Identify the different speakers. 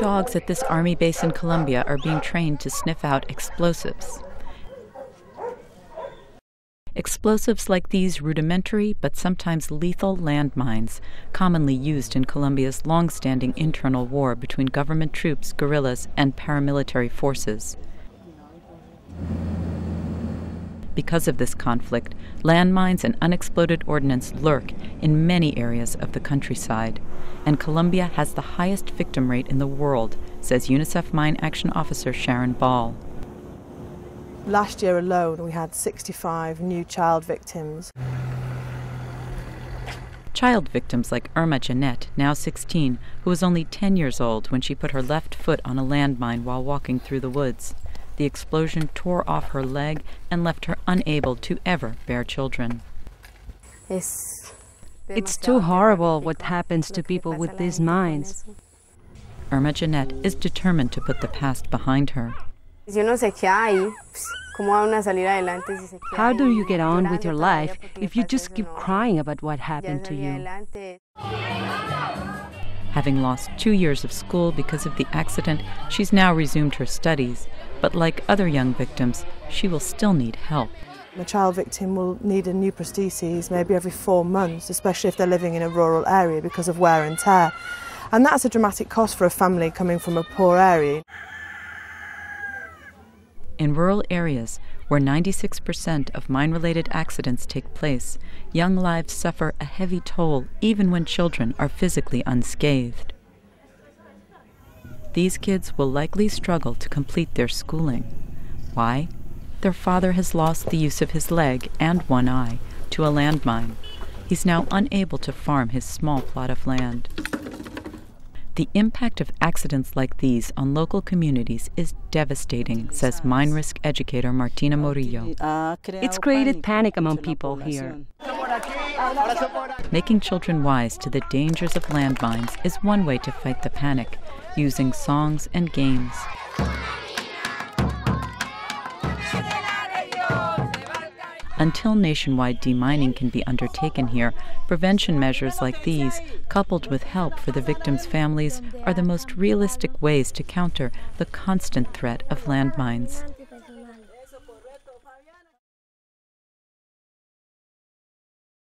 Speaker 1: Dogs at this army base in Colombia are being trained to sniff out explosives. Explosives like these rudimentary but sometimes lethal landmines, commonly used in Colombia's long-standing internal war between government troops, guerrillas, and paramilitary forces. Because of this conflict, landmines and unexploded ordnance lurk in many areas of the countryside, and Colombia has the highest victim rate in the world, says UNICEF Mine Action Officer Sharon Ball.
Speaker 2: Last year alone, we had 65 new child victims.
Speaker 1: Child victims like Irma Jeanette, now 16, who was only 10 years old when she put her left foot on a landmine while walking through the woods. The explosion tore off her leg and left her unable to ever bear children.
Speaker 3: It's too horrible what happens to people with these mines.
Speaker 1: Irma Jeanette is determined to put the past behind her.
Speaker 3: How do you get on with your life if you just keep crying about what happened to you?
Speaker 1: Having lost 2 years of school because of the accident, she's now resumed her studies. But like other young victims, she will still need help.
Speaker 2: A child victim will need a new prosthesis maybe every 4 months, especially if they're living in a rural area because of wear and tear. And that's a dramatic cost for a family coming from a poor area.
Speaker 1: In rural areas, where 96% of mine-related accidents take place, young lives suffer a heavy toll even when children are physically unscathed. These kids will likely struggle to complete their schooling. Why? Their father has lost the use of his leg and one eye to a landmine. He's now unable to farm his small plot of land. The impact of accidents like these on local communities is devastating, says mine risk educator Martina Morillo.
Speaker 3: It's created panic among people here.
Speaker 1: Making children wise to the dangers of landmines is one way to fight the panic, using songs and games. Until nationwide demining can be undertaken here, prevention measures like these, coupled with help for the victims' families, are the most realistic ways to counter the constant threat of landmines.